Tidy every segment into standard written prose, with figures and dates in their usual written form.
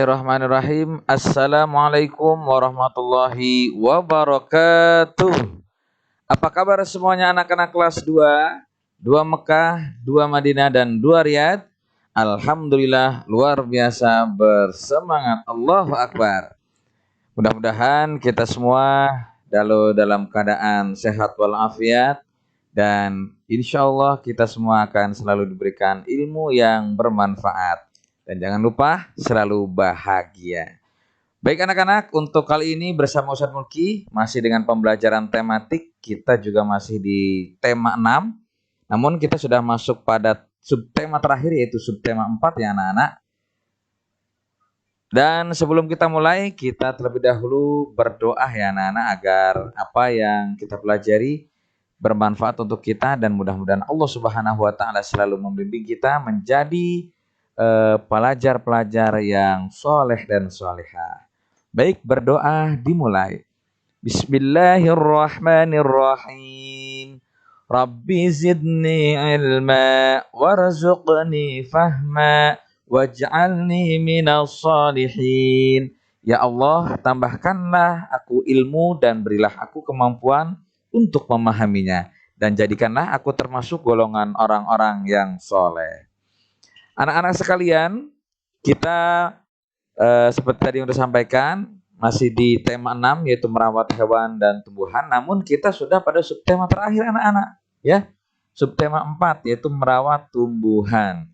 Bismillahirrahmanirrahim. Assalamualaikum warahmatullahi wabarakatuh. Apa kabar semuanya anak-anak kelas 2 Mekah, 2 Madinah, dan 2 Riyadh? Alhamdulillah luar biasa bersemangat. Allahu Akbar. Mudah-mudahan kita semua dalam keadaan sehat walafiat, dan insya Allah kita semua akan selalu diberikan ilmu yang bermanfaat. Dan jangan lupa selalu bahagia. Baik anak-anak, untuk kali ini bersama Ustadz Mulki masih dengan pembelajaran tematik. Kita juga masih di tema 6. Namun kita sudah masuk pada subtema terakhir, yaitu subtema 4 ya anak-anak. Dan sebelum kita mulai, kita terlebih dahulu berdoa ya anak-anak, agar apa yang kita pelajari bermanfaat untuk kita, dan mudah-mudahan Allah Subhanahu wa taala selalu membimbing kita menjadi pelajar-pelajar yang soleh dan solehah. Baik, berdoa dimulai. Bismillahirrahmanirrahim. Rabbi zidni ilma warzuqni fahma waj'alni minas salihin. Ya Allah, tambahkanlah aku ilmu dan berilah aku kemampuan untuk memahaminya, dan jadikanlah aku termasuk golongan orang-orang yang soleh. Anak-anak sekalian, kita seperti tadi yang sudah sampaikan, masih di tema 6, yaitu merawat hewan dan tumbuhan. Namun kita sudah pada subtema terakhir anak-anak, ya. Subtema 4, yaitu merawat tumbuhan.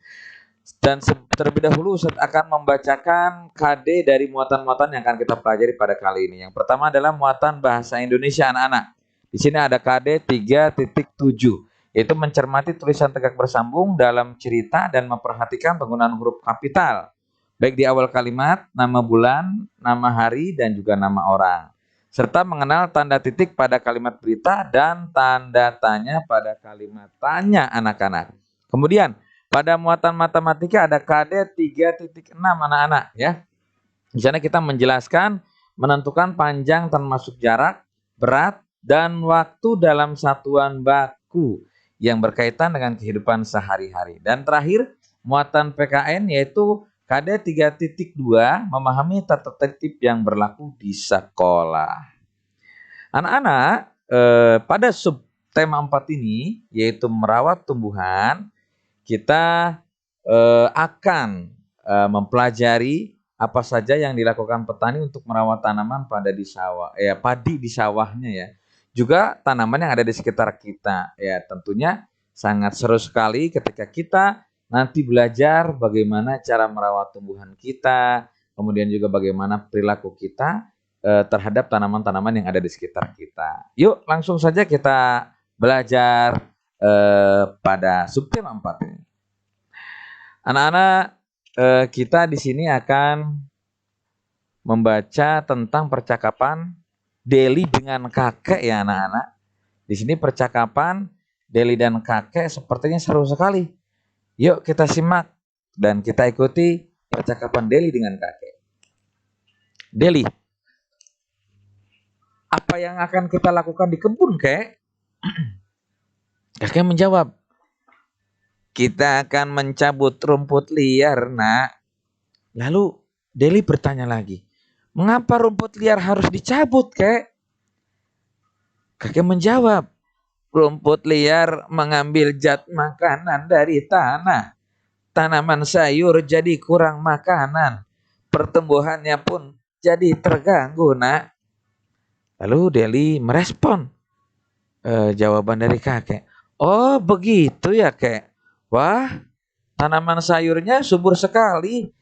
Dan terlebih dahulu Ustaz akan membacakan KD dari muatan-muatan yang akan kita pelajari pada kali ini. Yang pertama adalah muatan bahasa Indonesia anak-anak. Di sini ada KD 3.7. Yaitu mencermati tulisan tegak bersambung dalam cerita dan memperhatikan penggunaan huruf kapital, baik di awal kalimat, nama bulan, nama hari, dan juga nama orang, serta mengenal tanda titik pada kalimat berita dan tanda tanya pada kalimat tanya anak-anak. Kemudian pada muatan matematika ada KD 3.6 anak-anak ya. Di sana kita menjelaskan menentukan panjang termasuk jarak, berat, dan waktu dalam satuan baku yang berkaitan dengan kehidupan sehari-hari. Dan terakhir, muatan PKN yaitu KD 3.2, memahami tata tertib yang berlaku di sekolah. Anak-anak, pada subtema 4 ini, yaitu merawat tumbuhan, kita akan mempelajari apa saja yang dilakukan petani untuk merawat tanaman padi di sawahnya ya. Juga tanaman yang ada di sekitar kita ya. Tentunya sangat seru sekali ketika kita nanti belajar bagaimana cara merawat tumbuhan kita, kemudian juga bagaimana perilaku kita terhadap tanaman-tanaman yang ada di sekitar kita. Yuk langsung saja kita belajar pada subtema 4 ini. Anak-anak, kita di sini akan membaca tentang percakapan Deli dengan kakek ya anak-anak. Di sini percakapan Deli dan kakek sepertinya seru sekali. Yuk kita simak dan kita ikuti percakapan Deli dengan kakek. Deli, apa yang akan kita lakukan di kebun, kek? Kakek menjawab, kita akan mencabut rumput liar, nak. Lalu Deli bertanya lagi, mengapa rumput liar harus dicabut, kek? Kakek menjawab, rumput liar mengambil zat makanan dari tanah. Tanaman sayur jadi kurang makanan. Pertumbuhannya pun jadi terganggu, nak. Lalu Deli merespon jawaban dari kakek. Oh begitu ya, kek. Wah, tanaman sayurnya subur sekali.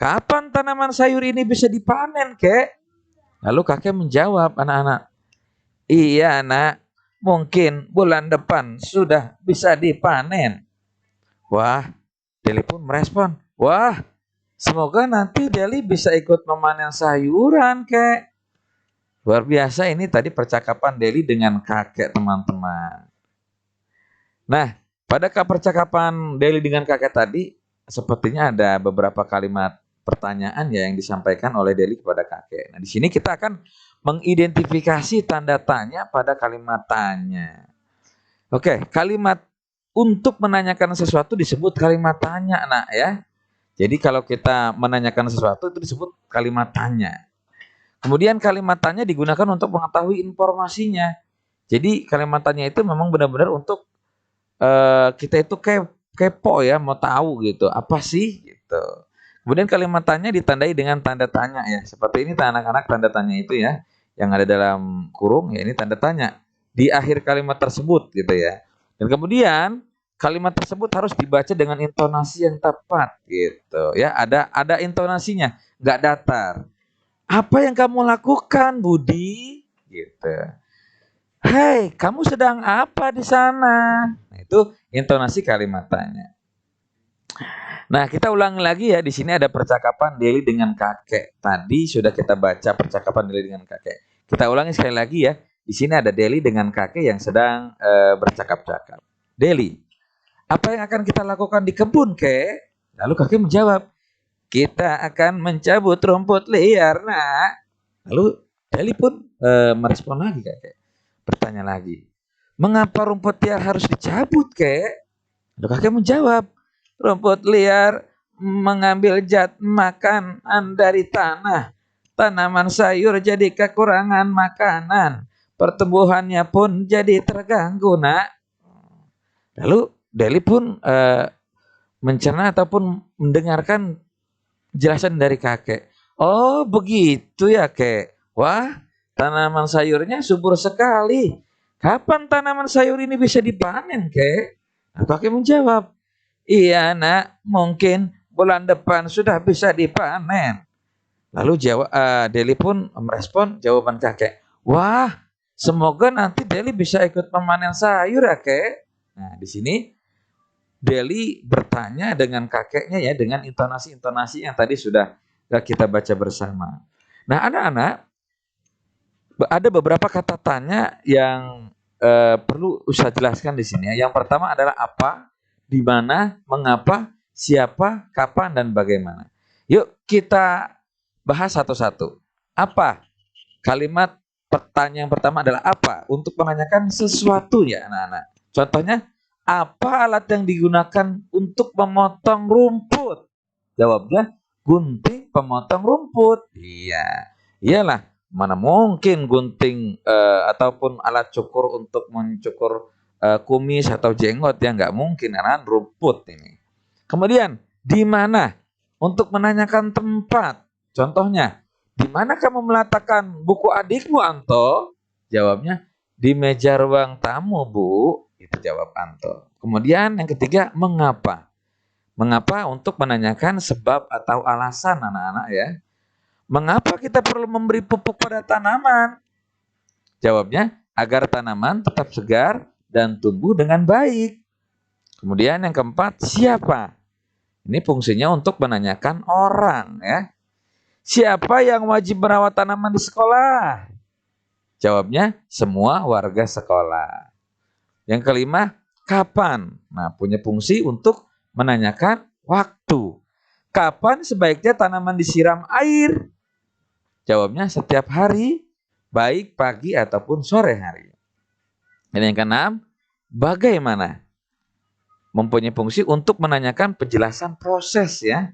Kapan tanaman sayur ini bisa dipanen, kek? Lalu kakek menjawab, anak-anak, iya nak, mungkin bulan depan sudah bisa dipanen. Wah, Deli pun merespon, wah, semoga nanti Deli bisa ikut memanen sayuran, kek. Luar biasa, ini tadi percakapan Deli dengan kakek, teman-teman. Nah, pada percakapan Deli dengan kakek tadi, sepertinya ada beberapa kalimat pertanyaan ya yang disampaikan oleh Deli kepada kakek. Nah, di sini kita akan mengidentifikasi tanda tanya pada kalimat tanya. Oke, kalimat untuk menanyakan sesuatu disebut kalimat tanya, nak ya. Jadi kalau kita menanyakan sesuatu itu disebut kalimat tanya. Kemudian kalimat tanya digunakan untuk mengetahui informasinya. Jadi kalimat tanya itu memang benar-benar untuk kita itu kepo ya, mau tahu gitu, apa sih gitu. Kemudian kalimat tanya ditandai dengan tanda tanya ya. Seperti ini anak-anak tanda tanya itu ya, yang ada dalam kurung ya, ini tanda tanya di akhir kalimat tersebut gitu ya. Dan kemudian kalimat tersebut harus dibaca dengan intonasi yang tepat gitu ya. Ada intonasinya, nggak datar. Apa yang kamu lakukan, Budi? Gitu. Hei, kamu sedang apa di sana? Nah, itu intonasi kalimat tanya. Nah, kita ulangi lagi ya. Di sini ada percakapan Deli dengan kakek. Tadi sudah kita baca percakapan Deli dengan kakek. Kita ulangi sekali lagi ya. Di sini ada Deli dengan kakek yang sedang bercakap-cakap. Deli, apa yang akan kita lakukan di kebun, kek? Lalu kakek menjawab, kita akan mencabut rumput liar, nak. Lalu Deli pun merespon lagi kakek. Bertanya lagi, mengapa rumput liar harus dicabut, kek? Lalu kakek menjawab, rumput liar mengambil zat makanan dari tanah. Tanaman sayur jadi kekurangan makanan. Pertumbuhannya pun jadi terganggu, nak. Lalu Deli pun mencerna ataupun mendengarkan jelasan dari kakek. Oh begitu ya, kek. Wah, tanaman sayurnya subur sekali. Kapan tanaman sayur ini bisa dipanen, kek? Nah, kakek menjawab, iya nak, mungkin bulan depan sudah bisa dipanen. Lalu Deli pun merespon jawaban kakek. Wah, semoga nanti Deli bisa ikut memanen sayur ya, kek. Nah, di sini Deli bertanya dengan kakeknya ya, dengan intonasi-intonasi yang tadi sudah kita baca bersama. Nah, anak-anak, ada beberapa kata tanya yang perlu saya jelaskan di sini ya. Yang pertama adalah apa, di mana, mengapa, siapa, kapan, dan bagaimana. Yuk kita bahas satu-satu. Apa? Kalimat pertanyaan pertama adalah apa? Untuk menanyakan sesuatu ya anak-anak. Contohnya, apa alat yang digunakan untuk memotong rumput? Jawabnya, gunting pemotong rumput. Iya, iyalah. Mana mungkin gunting ataupun alat cukur untuk mencukur kumis atau jenggot, ya nggak mungkin karena rumput ini. Kemudian, di mana? Untuk menanyakan tempat. Contohnya, di mana kamu meletakkan buku adikmu, Anto? Jawabnya, di meja ruang tamu, Bu. Itu jawab Anto. Kemudian yang ketiga, mengapa? Mengapa untuk menanyakan sebab atau alasan anak-anak ya. Mengapa kita perlu memberi pupuk pada tanaman? Jawabnya, agar tanaman tetap segar dan tumbuh dengan baik. Kemudian yang keempat, siapa? Ini fungsinya untuk menanyakan orang ya. Siapa yang wajib merawat tanaman di sekolah? Jawabnya, semua warga sekolah. Yang kelima, kapan? Nah, punya fungsi untuk menanyakan waktu. Kapan sebaiknya tanaman disiram air? Jawabnya, setiap hari, baik pagi ataupun sore hari. Dan yang keenam, bagaimana? Mempunyai fungsi untuk menanyakan penjelasan proses ya.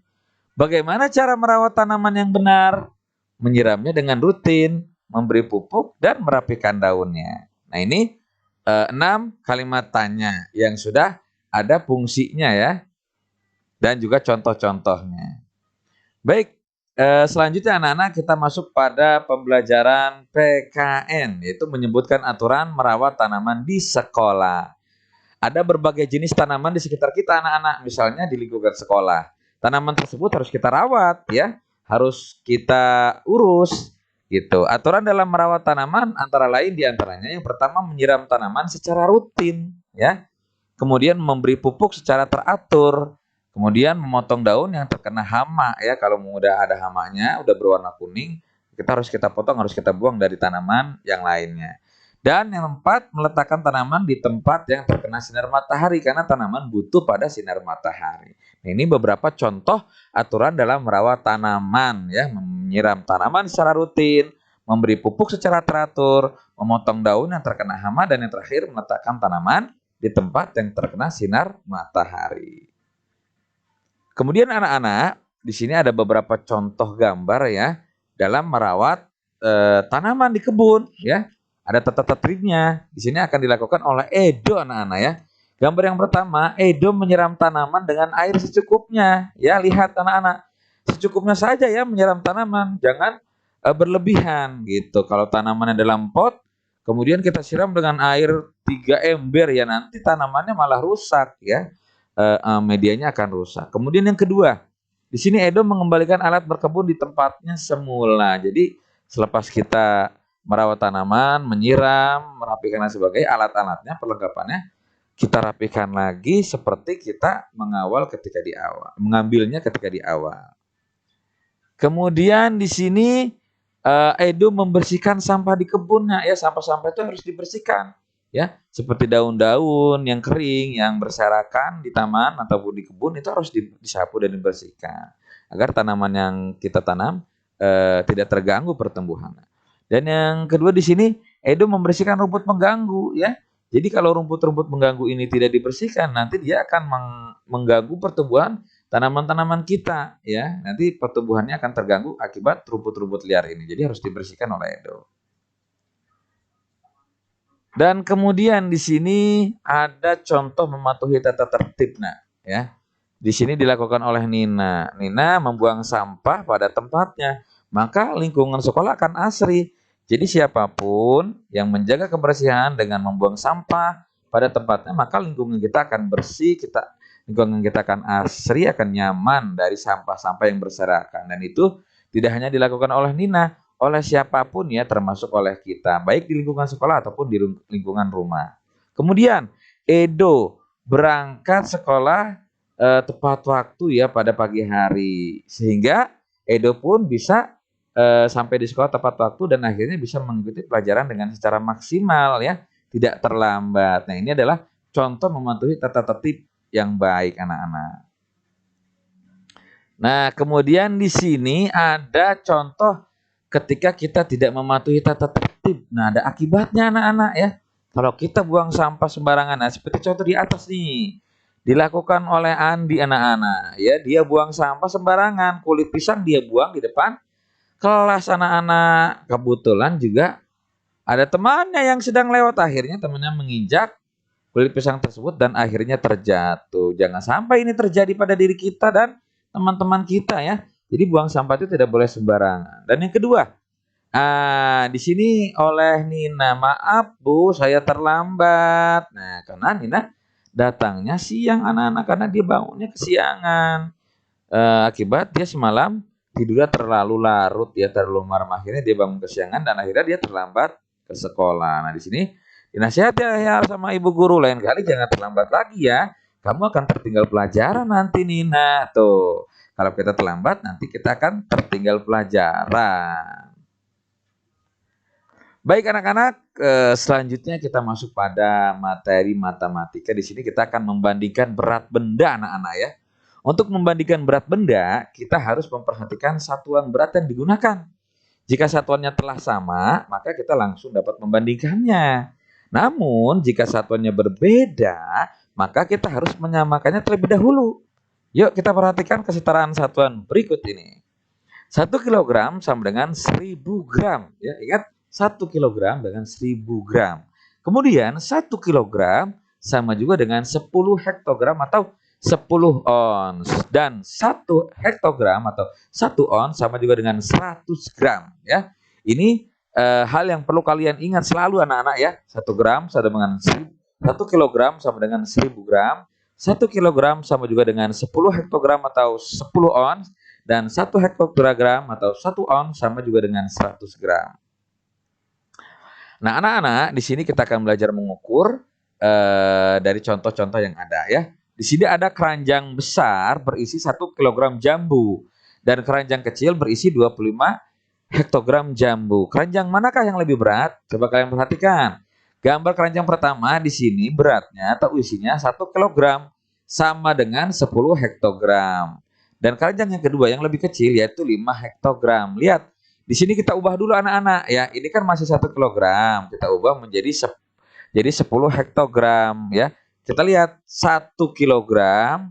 Bagaimana cara merawat tanaman yang benar? Menyiramnya dengan rutin, memberi pupuk, dan merapikan daunnya. Nah ini 6 kalimat tanya yang sudah ada fungsinya ya. Dan juga contoh-contohnya. Baik, selanjutnya anak-anak kita masuk pada pembelajaran PKN, yaitu menyebutkan aturan merawat tanaman di sekolah. Ada berbagai jenis tanaman di sekitar kita anak-anak, misalnya di lingkungan sekolah. Tanaman tersebut harus kita rawat ya, harus kita urus gitu. Aturan dalam merawat tanaman antara lain diantaranya yang pertama menyiram tanaman secara rutin ya. Kemudian memberi pupuk secara teratur. Kemudian memotong daun yang terkena hama ya, kalau udah ada hamanya, udah berwarna kuning, kita potong, harus kita buang dari tanaman yang lainnya. Dan yang keempat, meletakkan tanaman di tempat yang terkena sinar matahari karena tanaman butuh pada sinar matahari. Nah, ini beberapa contoh aturan dalam merawat tanaman ya, menyiram tanaman secara rutin, memberi pupuk secara teratur, memotong daun yang terkena hama, dan yang terakhir meletakkan tanaman di tempat yang terkena sinar matahari. Kemudian anak-anak, di sini ada beberapa contoh gambar ya dalam merawat tanaman di kebun ya. Ada tata tertibnya. Di sini akan dilakukan oleh Edo anak-anak ya. Gambar yang pertama, Edo menyiram tanaman dengan air secukupnya. Ya, lihat anak-anak. Secukupnya saja ya menyiram tanaman, jangan berlebihan gitu. Kalau tanamannya dalam pot, kemudian kita siram dengan air 3 ember ya, nanti tanamannya malah rusak ya. Medianya akan rusak. Kemudian yang kedua, di sini Edo mengembalikan alat berkebun di tempatnya semula. Jadi selepas kita merawat tanaman, menyiram, merapikan dan sebagainya, alat-alatnya, perlengkapannya kita rapikan lagi seperti kita mengawal ketika di awal, mengambilnya ketika di awal. Kemudian di sini Edo membersihkan sampah di kebunnya ya, sampah-sampah itu harus dibersihkan ya, seperti daun-daun yang kering yang berserakan di taman ataupun di kebun itu harus disapu dan dibersihkan agar tanaman yang kita tanam tidak terganggu pertumbuhannya. Dan yang kedua di sini Edo membersihkan rumput pengganggu ya. Jadi kalau rumput-rumput mengganggu ini tidak dibersihkan, nanti dia akan mengganggu pertumbuhan tanaman-tanaman kita ya. Nanti pertumbuhannya akan terganggu akibat rumput-rumput liar ini. Jadi harus dibersihkan oleh Edo. Dan kemudian di sini ada contoh mematuhi tata tertib ya. Di sini dilakukan oleh Nina. Nina membuang sampah pada tempatnya, maka lingkungan sekolah akan asri. Jadi siapapun yang menjaga kebersihan dengan membuang sampah pada tempatnya, maka lingkungan kita akan bersih, lingkungan kita akan asri, akan nyaman dari sampah-sampah yang berserakan. Dan itu tidak hanya dilakukan oleh Nina, oleh siapapun ya, termasuk oleh kita, baik di lingkungan sekolah ataupun di lingkungan rumah. Kemudian Edo berangkat sekolah tepat waktu ya pada pagi hari, sehingga Edo pun bisa sampai di sekolah tepat waktu dan akhirnya bisa mengikuti pelajaran dengan secara maksimal ya, tidak terlambat. Nah, ini adalah contoh mematuhi tata tertib yang baik anak-anak. Nah, kemudian di sini ada contoh ketika kita tidak mematuhi tata tertib. Nah, ada akibatnya anak-anak ya. Kalau kita buang sampah sembarangan, nah seperti contoh di atas nih, dilakukan oleh Andi anak-anak ya, dia buang sampah sembarangan, kulit pisang dia buang di depan kelas anak-anak. Kebetulan juga ada temannya yang sedang lewat, akhirnya temannya menginjak kulit pisang tersebut dan akhirnya terjatuh. Jangan sampai ini terjadi pada diri kita dan teman-teman kita ya. Jadi buang sampah itu tidak boleh sembarangan. Dan yang kedua, di sini oleh Nina, maaf Bu, saya terlambat. Nah, karena Nina datangnya siang anak-anak, karena dia bangunnya kesiangan. Akibat dia semalam tidurnya terlalu larut ya, terlalu malam, akhirnya dia bangun kesiangan dan akhirnya dia terlambat ke sekolah. Nah, di sini dinasihati ya sama ibu guru, lain kali jangan terlambat lagi ya. Kamu akan tertinggal pelajaran nanti Nina. Tuh, kalau kita terlambat nanti kita akan tertinggal pelajaran. Baik anak-anak, selanjutnya kita masuk pada materi matematika. Di sini kita akan membandingkan berat benda anak-anak ya. Untuk membandingkan berat benda, kita harus memperhatikan satuan berat yang digunakan. Jika satuannya telah sama, maka kita langsung dapat membandingkannya. Namun, jika satuannya berbeda, maka kita harus menyamakannya terlebih dahulu. Yuk kita perhatikan kesetaraan satuan berikut ini. 1 kilogram sama dengan 1000 gram. Ya, ingat 1 kilogram dengan 1000 gram. Kemudian 1 kilogram sama juga dengan 10 hektogram atau 10 ons. Dan 1 hektogram atau 1 ons sama juga dengan 100 gram. Ya. Ini hal yang perlu kalian ingat selalu anak-anak ya. 1 gram sama dengan 1 kilogram sama dengan 1000 gram. 1 kilogram sama juga dengan 10 hektogram atau 10 ons. Dan 1 hektogram atau 1 ons sama juga dengan 100 gram. Nah, anak-anak, di sini kita akan belajar mengukur dari contoh-contoh yang ada ya. Di sini ada keranjang besar berisi 1 kg jambu dan keranjang kecil berisi 25 hektogram jambu. Keranjang manakah yang lebih berat? Coba kalian perhatikan. Gambar keranjang pertama di sini beratnya atau isinya 1 kg sama dengan 10 hektogram. Dan keranjang yang kedua yang lebih kecil yaitu 5 hektogram. Lihat, di sini kita ubah dulu anak-anak ya. Ini kan masih 1 kilogram. Kita ubah menjadi 10 hektogram ya. Kita lihat 1 kilogram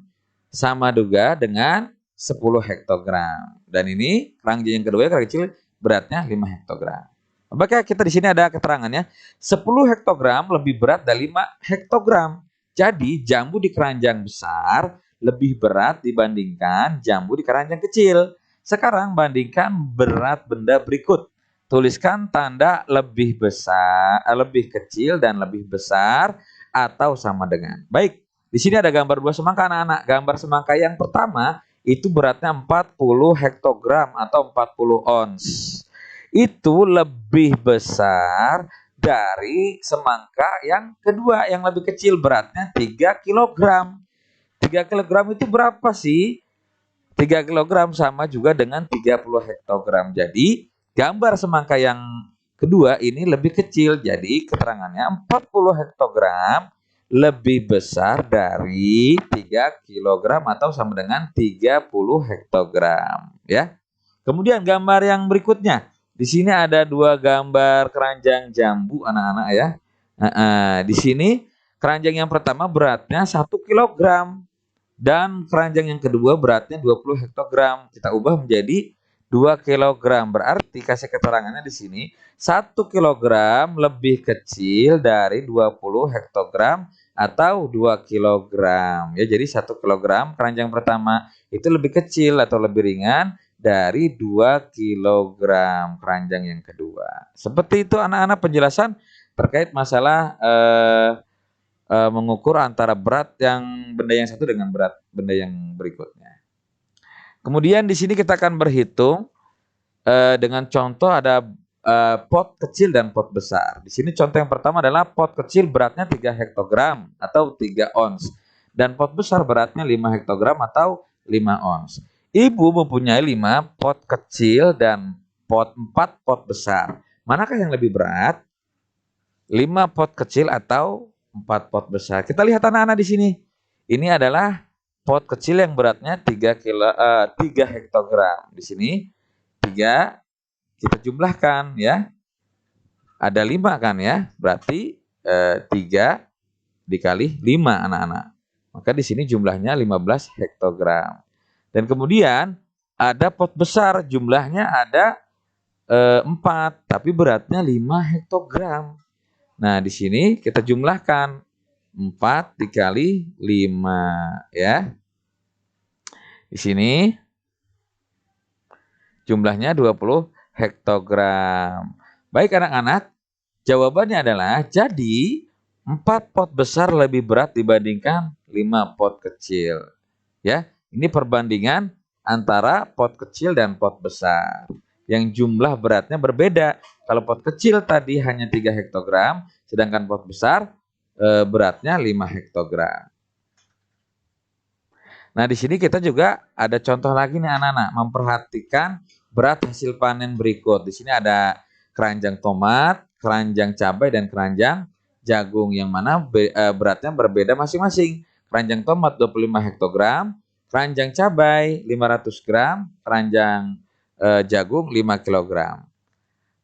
sama juga dengan 10 hektogram. Dan ini keranjang yang kedua, keranjang kecil, beratnya 5 hektogram. Apakah kita di sini ada keterangannya? 10 hektogram lebih berat dari 5 hektogram. Jadi jambu di keranjang besar lebih berat dibandingkan jambu di keranjang kecil. Sekarang bandingkan berat benda berikut. Tuliskan tanda lebih besar, lebih kecil dan lebih besar atau sama dengan. Baik, di sini ada gambar buah semangka anak-anak. Gambar semangka yang pertama itu beratnya 40 hektogram atau 40 ons. Itu lebih besar dari semangka yang kedua yang lebih kecil, beratnya 3 kilogram. 3 kilogram itu berapa sih? 3 kilogram sama juga dengan 30 hektogram. Jadi gambar semangka yang kedua ini lebih kecil. Jadi keterangannya 40 hektogram lebih besar dari 3 kilogram atau sama dengan 30 hektogram. Ya. Kemudian gambar yang berikutnya. Di sini ada 2 gambar keranjang jambu anak-anak ya. Di sini keranjang yang pertama beratnya 1 kilogram. Dan keranjang yang kedua beratnya 20 hektogram. Kita ubah menjadi 2 kilogram. Berarti kasih keterangannya di sini 1 kilogram lebih kecil dari 20 hektogram atau 2 kilogram. Ya, jadi 1 kilogram keranjang pertama itu lebih kecil atau lebih ringan dari 2 kilogram keranjang yang kedua. Seperti itu anak-anak penjelasan terkait masalah mengukur antara berat yang benda yang satu dengan berat benda yang berikutnya. Kemudian di sini kita akan berhitung dengan contoh ada pot kecil dan pot besar. Di sini contoh yang pertama adalah pot kecil beratnya 3 hektogram atau 3 ons. Dan pot besar beratnya 5 hektogram atau 5 ons. Ibu mempunyai 5 pot kecil dan 4 pot besar. Manakah yang lebih berat? 5 pot kecil atau 4 pot besar. Kita lihat anak-anak di sini. Ini adalah pot kecil yang beratnya 3 hektogram. Di sini 3 kita jumlahkan ya. Ada 5 kan ya. Berarti 3 dikali 5 anak-anak. Maka di sini jumlahnya 15 hektogram. Dan kemudian ada pot besar, jumlahnya ada 4, tapi beratnya 5 hektogram. Nah, di sini kita jumlahkan 4 dikali 5 ya. Di sini jumlahnya 20 hektogram. Baik anak-anak, jawabannya adalah jadi 4 pot besar lebih berat dibandingkan 5 pot kecil. Ya, ini perbandingan antara pot kecil dan pot besar. Yang jumlah beratnya berbeda. Kalau pot kecil tadi hanya 3 hektogram, sedangkan pot besar beratnya 5 hektogram. Nah, di sini kita juga ada contoh lagi nih anak-anak, memperhatikan berat hasil panen berikut. Di sini ada keranjang tomat, keranjang cabai, dan keranjang jagung yang mana beratnya berbeda masing-masing. Keranjang tomat 25 hektogram, keranjang cabai 500 gram, keranjang jagung 5 kilogram.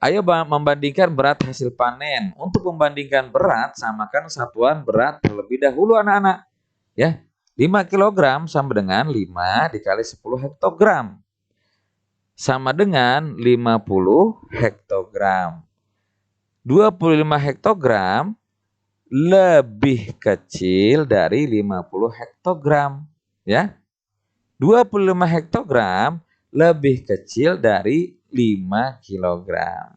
Ayo membandingkan berat hasil panen. Untuk membandingkan berat, samakan satuan berat terlebih dahulu anak-anak. Ya, 5 kilogram sama dengan 5 dikali 10 hektogram. Sama dengan 50 hektogram. 25 hektogram lebih kecil dari 50 hektogram. Ya, 25 hektogram lebih kecil dari 5 kilogram.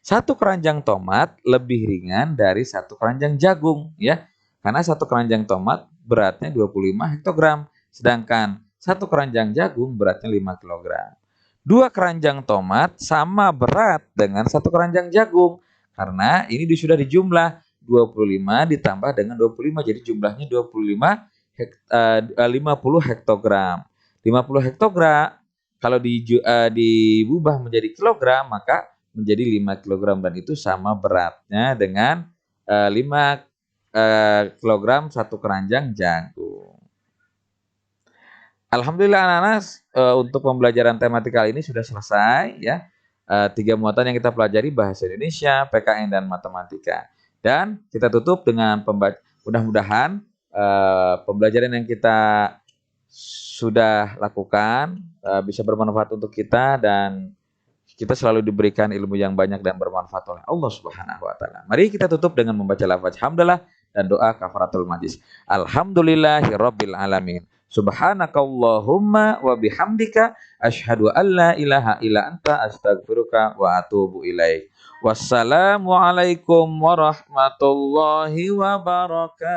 Satu keranjang tomat lebih ringan dari satu keranjang jagung ya. Karena satu keranjang tomat beratnya 25 hektogram, sedangkan satu keranjang jagung beratnya 5 kilogram. 2 keranjang tomat sama berat dengan satu keranjang jagung. Karena ini sudah dijumlah 25 ditambah dengan 25 jadi jumlahnya 50 hektogram. 50 hektogram kalau diubah menjadi kilogram maka menjadi 5 kilogram dan itu sama beratnya dengan 5 kilogram satu keranjang jagung. Alhamdulillah anak-anak untuk pembelajaran tematika kali ini sudah selesai ya. 3 muatan yang kita pelajari bahasa Indonesia, PKN dan matematika. Dan kita tutup dengan mudah-mudahan pembelajaran yang kita sudah lakukan bisa bermanfaat untuk kita, dan kita selalu diberikan ilmu yang banyak dan bermanfaat oleh Allah Subhanahu wa taala. Mari kita tutup dengan membaca lafaz hamdalah dan doa kafaratul majlis. Alhamdulillahirabbil alamin. Subhanakallahumma wa bihamdika asyhadu an la ilaha illa anta astaghfiruka wa atubu ilaik. Wassalamualaikum warahmatullahi wabarakatuh.